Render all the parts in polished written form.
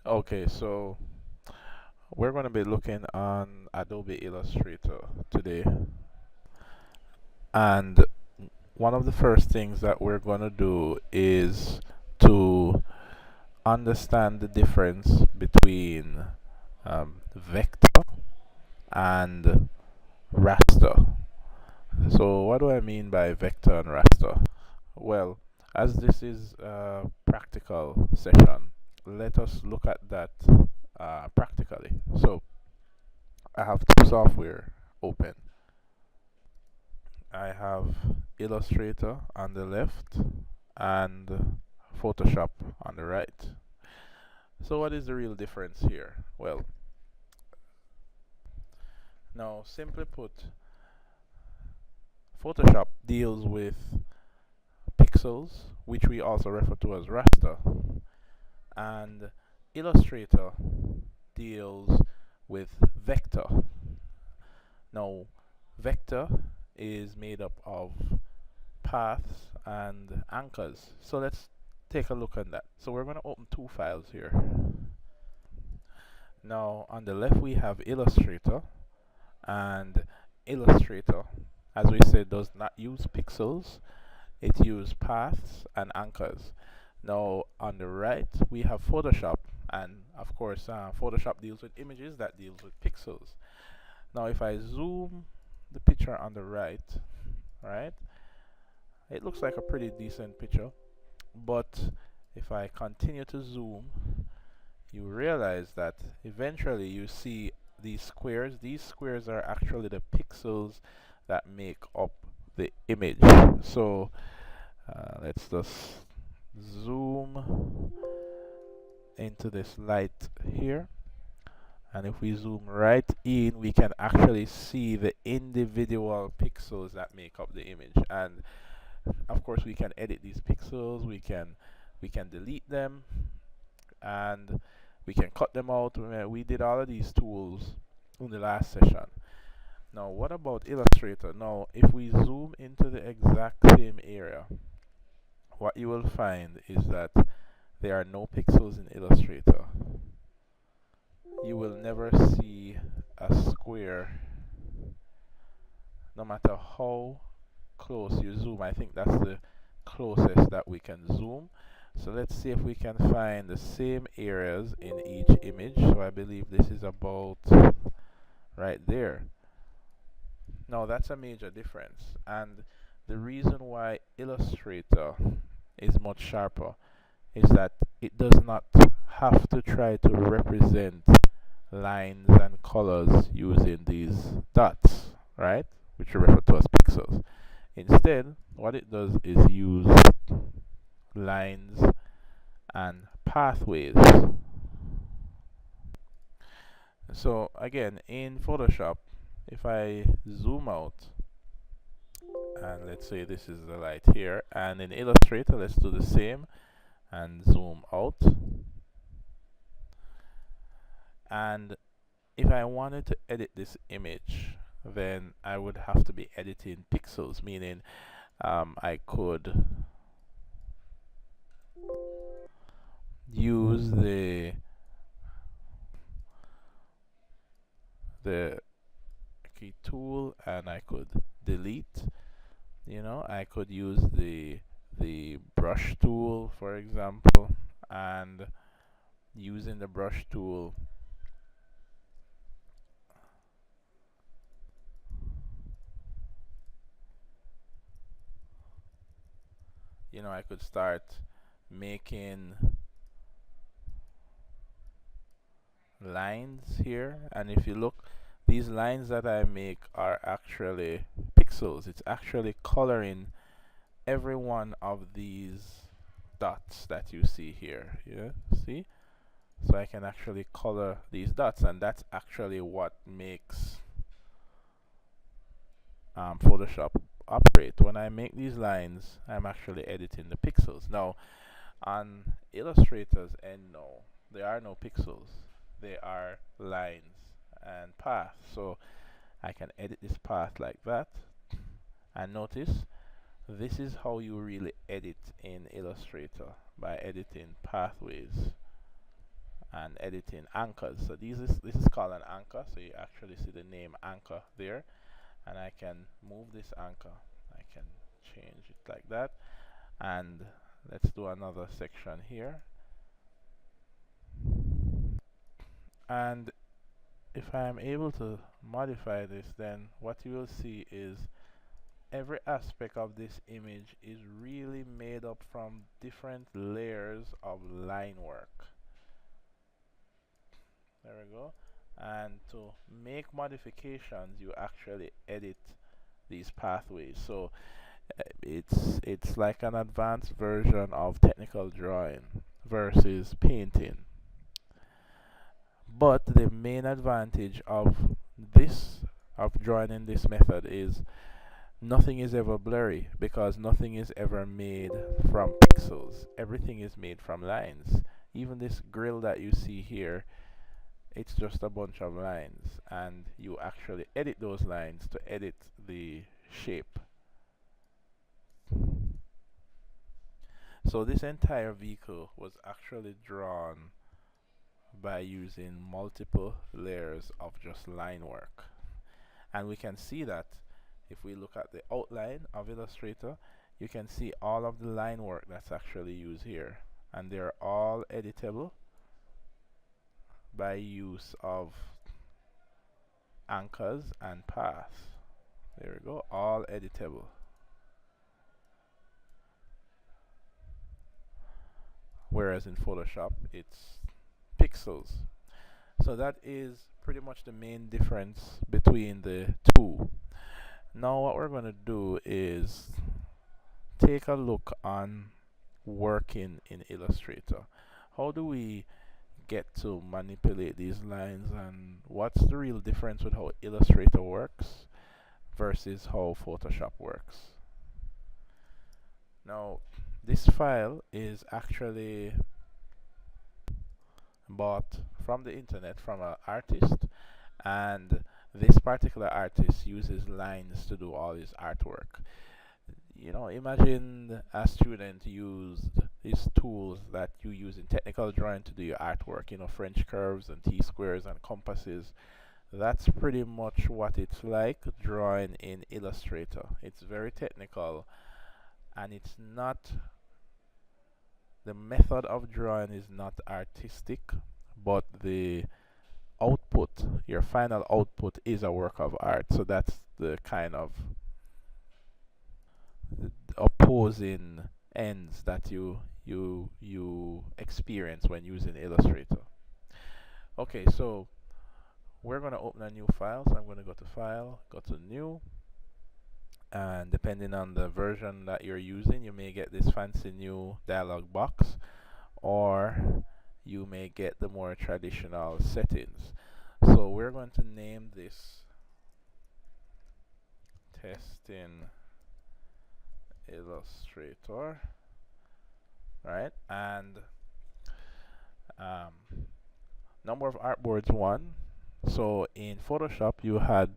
Okay, so we're going to be looking on Adobe Illustrator today. And one of the first things that we're going to do is to understand the difference between vector and raster. So, what do I mean by vector and raster? Well, as this is a practical session, let us look at that practically. So, I have two software open. I have Illustrator on the left and Photoshop on the right. So what is the real difference here? Well, now simply put, Photoshop deals with pixels, which we also refer to as raster, and Illustrator deals with vector. Now, vector is made up of paths and anchors. So let's take a look at that. So we're going to open two files here. Now on the left we have Illustrator, and Illustrator, as we said, does not use pixels. It uses paths and anchors. Now on the right we have Photoshop, and of course Photoshop deals with images, that deals with pixels. Now if I zoom the picture on the right, right, it looks like a pretty decent picture. But if I continue to zoom, you realize that eventually you see these squares. These squares are actually the pixels that make up the image. So let's just zoom into this light here. And if we zoom right in, we can actually see the individual pixels that make up the image. And of course, we can edit these pixels. We can delete them, and we can cut them out. We did all of these tools in the last session. Now, what about Illustrator? Now, if we zoom into the exact same area, what you will find is that there are no pixels in Illustrator. You will never see a square, no matter how close you zoom. I think that's the closest that we can zoom. So let's see if we can find the same areas in each image. So I believe this is about right there. Now that's a major difference. And the reason why Illustrator is much sharper is that it does not have to try to represent lines and colors using these dots, right? Which are referred to as pixels. Instead, what it does is use lines and pathways. So again, in Photoshop, if I zoom out, and let's say this is the light here, and in Illustrator, let's do the same and zoom out. And if I wanted to edit this image, then I would have to be editing pixels, meaning I could use the key tool, and I could delete. I could use the brush tool, for example, and using the brush tool, I could start making lines here. And if you look, these lines that I make are actually pixels. It's actually coloring every one of these dots that you see here. Yeah, see? So I can actually color these dots, and that's actually what makes Photoshop operate. When I make these lines, I'm actually editing the pixels. Now, on Illustrator's end, no, there are no pixels. They are lines and paths. So I can edit this path like that. And notice, this is how you really edit in Illustrator, by editing pathways and editing anchors. So this is called an anchor. So you actually see the name anchor there, and I can move this anchor. I can change it like that, and let's do another section here. And if I am able to modify this, then what you will see is every aspect of this image is really made up from different layers of line work. There we go. And to make modifications, you actually edit these pathways. So it's like an advanced version of technical drawing versus painting. But the main advantage of drawing in this method is nothing is ever blurry, because nothing is ever made from pixels. Everything is made from lines. Even this grill that you see here, it's just a bunch of lines, and you actually edit those lines to edit the shape. So this entire vehicle was actually drawn by using multiple layers of just line work. And we can see that if we look at the outline of Illustrator, you can see all of the line work that's actually used here, and they're all editable by use of anchors and paths. There we go, all editable. Whereas in Photoshop, it's pixels. So that is pretty much the main difference between the two. Now what we're going to do is take a look on working in Illustrator. How do we get to manipulate these lines, and what's the real difference with how Illustrator works versus how Photoshop works? Now, this file is actually bought from the internet from an artist, and this particular artist uses lines to do all his artwork. You know, imagine a student used these tools that you use in technical drawing to do your artwork, you know, French curves and T-squares and compasses. That's pretty much what it's like drawing in Illustrator. It's very technical, and it's not, the method of drawing is not artistic, but the output, your final output, is a work of art. So that's the kind of opposing ends that you experience when using Illustrator. Okay, so we're going to open a new file. So I'm going to go to File, go to New, and depending on the version that you're using, you may get this fancy new dialog box, or you may get the more traditional settings. So we're going to name this Testing Illustrator, right? And number of artboards 1. So in Photoshop you had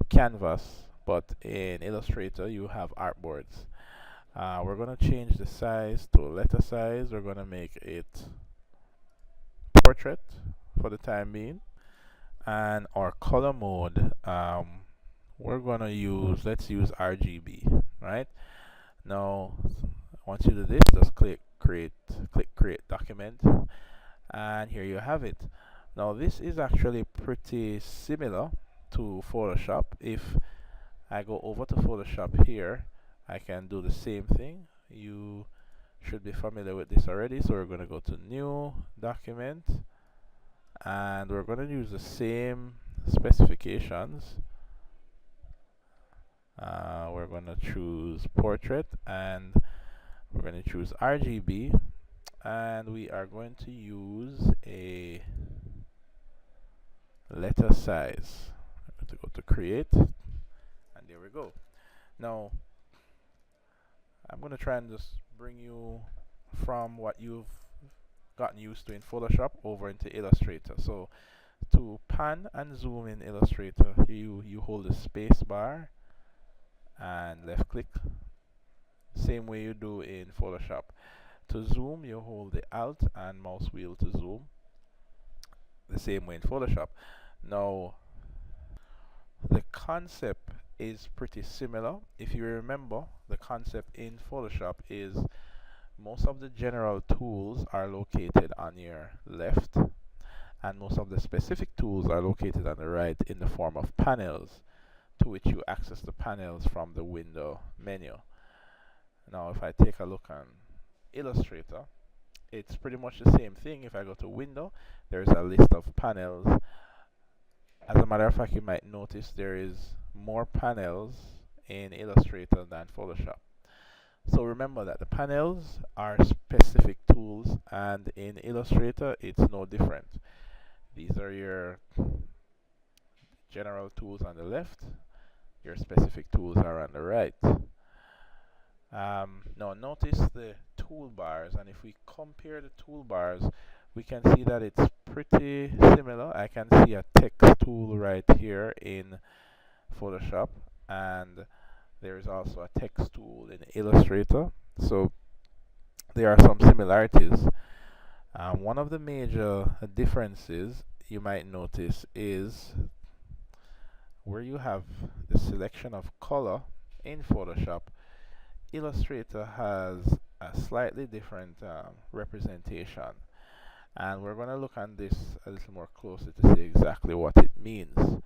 canvas, but in Illustrator you have artboards. We're going to change the size to letter size. We're going to make it portrait for the time being, and our color mode, we're going to use, let's use RGB, right? Now once you do this, just click create document, and here you have it. Now this is actually pretty similar to Photoshop. If I go over to Photoshop here, I can do the same thing. You should be familiar with this already. So we're going to go to New Document, and we're going to use the same specifications. We're going to choose Portrait, and we're going to choose RGB, and we are going to use a letter size. I'm going to go to Create, and there we go. Now I'm going to try and just bring you from what you've gotten used to in Photoshop over into Illustrator. So to pan and zoom in Illustrator, you hold the space bar and left click, same way you do in Photoshop. To zoom, you hold the Alt and mouse wheel to zoom, the same way in Photoshop. Now, the concept is pretty similar. If you remember, the concept in Photoshop is most of the general tools are located on your left, and most of the specific tools are located on the right in the form of panels, to which you access the panels from the window menu. Now, if I take a look on Illustrator, it's pretty much the same thing. If I go to Window, there's a list of panels. As a matter of fact, you might notice there is more panels in Illustrator than Photoshop. So remember that the panels are specific tools, and in Illustrator, it's no different. These are your general tools on the left, your specific tools are on the right. Now notice the toolbars, and if we compare the toolbars, we can see that it's pretty similar. I can see a text tool right here in Photoshop, and there is also a text tool in Illustrator. So there are some similarities. One of the major differences you might notice is where you have the selection of color in Photoshop. Illustrator has a slightly different representation, and we're going to look at this a little more closely to see exactly what it means.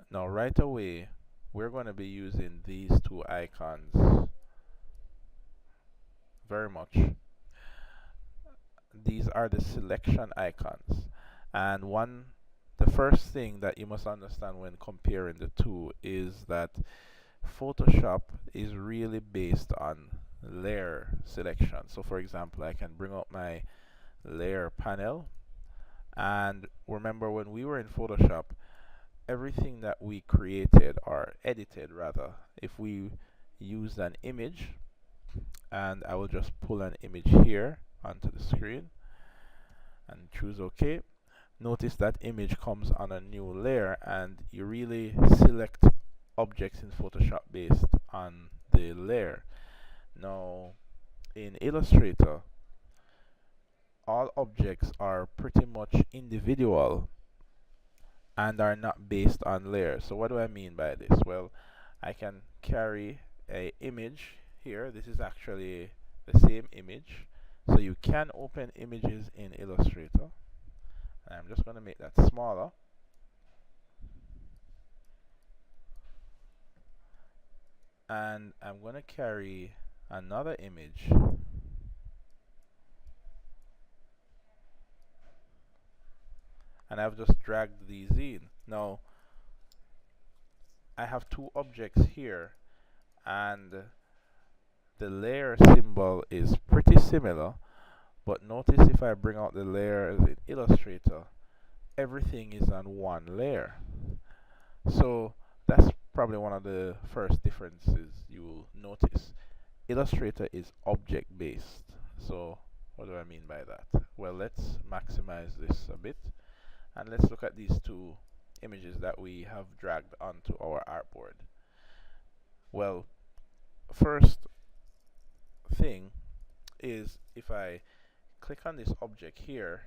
Now, right away, we're going to be using these two icons very much. These are the selection icons, and the first thing that you must understand when comparing the two is that Photoshop is really based on layer selection. So for example, I can bring up my layer panel, and remember when we were in Photoshop, everything that we created or edited rather, if we used an image, and I will just pull an image here onto the screen and choose OK. Notice that image comes on a new layer, and you really select objects in Photoshop based on the layer. Now, in Illustrator, all objects are pretty much individual and are not based on layers. So what do I mean by this? Well, I can carry a image here. This is actually the same image. So you can open images in Illustrator. And I'm just going to make that smaller. And I'm going to carry another image. And I've just dragged these in. Now, I have two objects here, and the layer symbol is pretty similar, but notice if I bring out the layers in Illustrator, everything is on one layer. So that's probably one of the first differences you will notice. Illustrator is object based. So what do I mean by that? Well, let's maximize this a bit, and let's look at these two images that we have dragged onto our artboard. Well, first thing is if I click on this object here,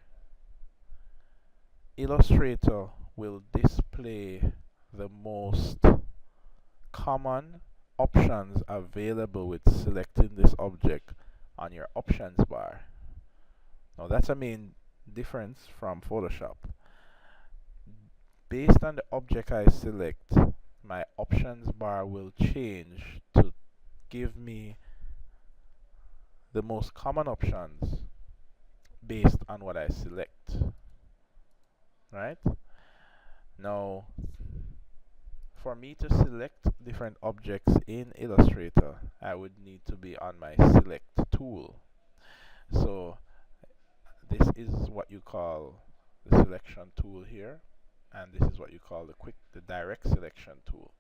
Illustrator will display the most common options available with selecting this object on your options bar. Now that's a main difference from Photoshop. Based on the object I select, my options bar will change to give me the most common options based on what I select. Right? Now, for me to select different objects in Illustrator, I would need to be on my select tool. So this is what you call the selection tool here, and this is what you call the direct selection tool.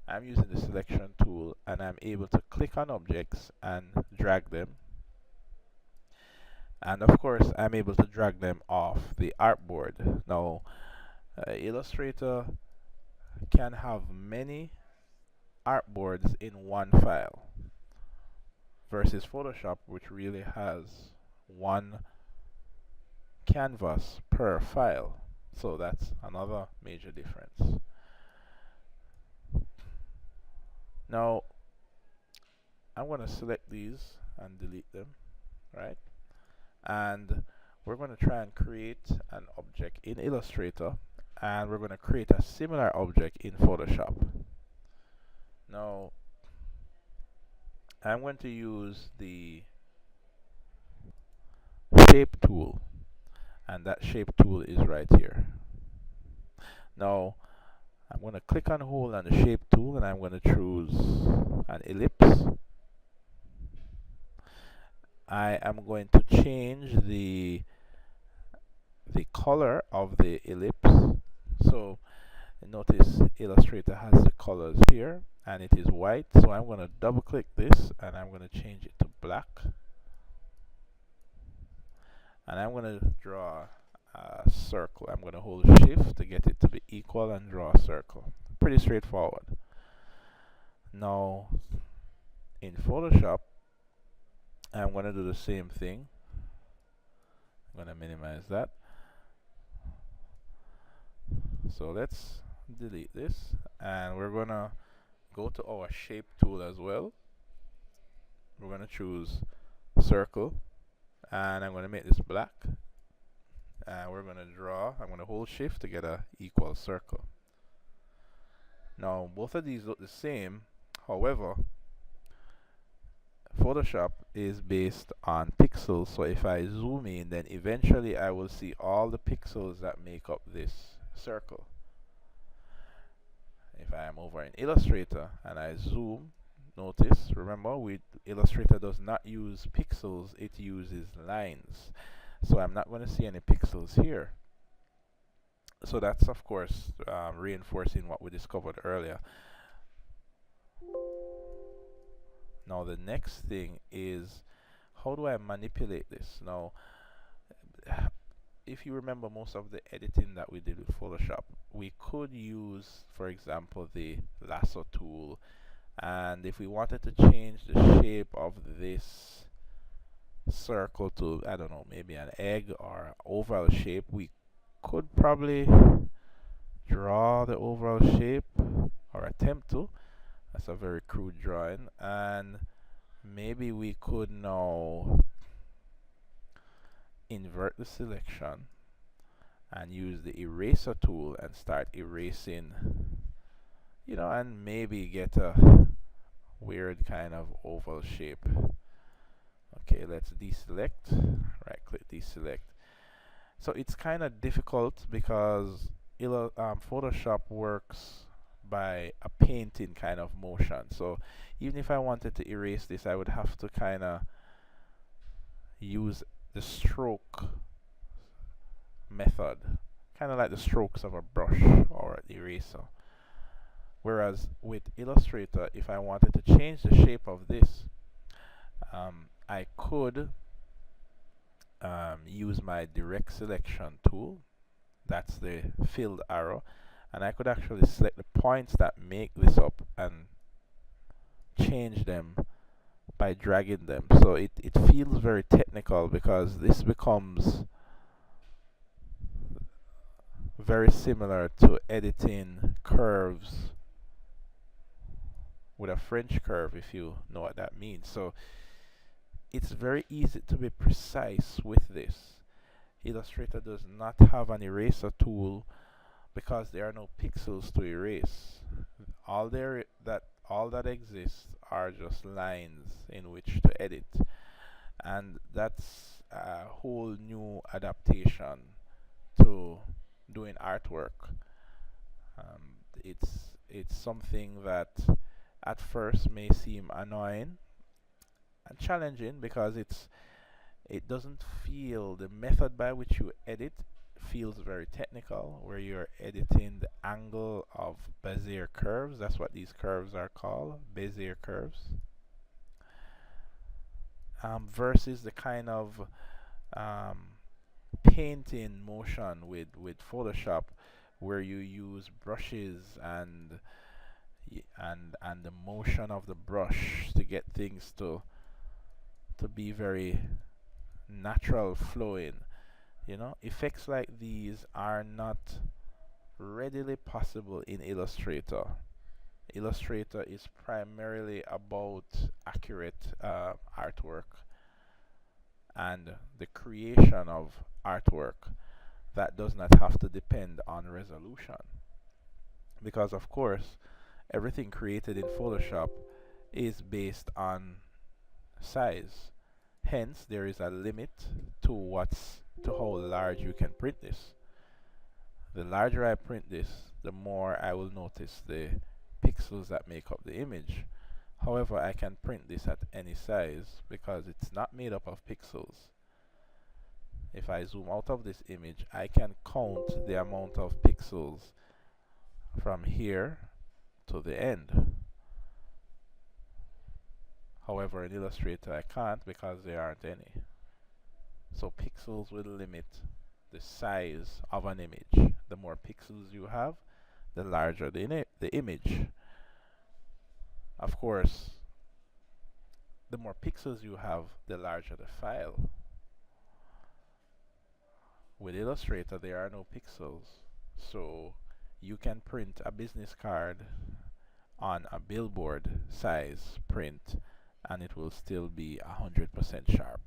I'm using the selection tool, and I'm able to click on objects and drag them. And of course, I'm able to drag them off the artboard. Now, Illustrator can have many artboards in one file. versus Photoshop, which really has one canvas per file. So that's another major difference. Now I'm going to select these and delete them, right? And we're going to try and create an object in Illustrator, and we're going to create a similar object in Photoshop. Now I'm going to use the shape tool, and that shape tool is right here. Now I'm going to click and hold on the shape tool, and I'm going to choose an ellipse. I am going to change the color of the ellipse. So notice Illustrator has the colors here, and it is white. So I'm going to double click this, and I'm going to change it to black. And I'm going to draw a circle. I'm going to hold shift to get it to be equal and draw a circle. Pretty straightforward. Now in Photoshop, I'm going to do the same thing. I'm going to minimize that. So let's delete this, and we're going to go to our shape tool as well. We're going to choose circle, and I'm going to make this black, and we're going to draw. I'm going to hold shift to get a equal circle. Now both of these look the same, however Photoshop is based on pixels, so if I zoom in, then eventually I will see all the pixels that make up this circle. If I am over in Illustrator and I zoom, notice, remember, Illustrator does not use pixels, it uses lines. So I'm not going to see any pixels here. So that's, of course, reinforcing what we discovered earlier. Now the next thing is, how do I manipulate this? Now, if you remember most of the editing that we did with Photoshop, we could use, for example, the lasso tool, and if we wanted to change the shape of this circle to, I don't know, maybe an egg or oval shape, we could probably draw the oval shape, or attempt to. That's a very crude drawing, and maybe we could now invert the selection and use the eraser tool and start erasing, you know, and maybe get a weird kind of oval shape. Okay, let's deselect, right click, deselect. So it's kind of difficult because Photoshop works by a painting kind of motion. So even if I wanted to erase this, I would have to kind of use the stroke method, kind of like the strokes of a brush or an eraser. Whereas with Illustrator, if I wanted to change the shape of this, I could use my direct selection tool. That's the filled arrow, and I could actually select the points that make this up and change them by dragging them. So it feels very technical because this becomes very similar to editing curves with a French curve, if you know what that means. So it's very easy to be precise with this. Illustrator does not have an eraser tool because there are no pixels to erase. All that exists are just lines in which to edit, and that's a whole new adaptation to doing artwork. It's something that at first may seem annoying and challenging because it doesn't feel, the method by which you edit feels very technical, where you're editing the angle of Bezier curves. That's what these curves are called, Bezier curves. Versus the kind of painting motion with Photoshop, where you use brushes and the motion of the brush to get things to to be very natural flowing. Effects like these are not readily possible in Illustrator. Illustrator is primarily about accurate artwork and the creation of artwork that does not have to depend on resolution. Because, of course, everything created in Photoshop is based on size. Hence, there is a limit to how large you can print this. The larger I print this, the more I will notice the pixels that make up the image. However, I can print this at any size because it's not made up of pixels. If I zoom out of this image, I can count the amount of pixels from here to the end. However, in Illustrator I can't because there aren't any. So pixels will limit the size of an image. The more pixels you have, the larger the image. Of course, the more pixels you have, the larger the file. With Illustrator, there are no pixels, so you can print a business card on a billboard size print and it will still be 100% sharp.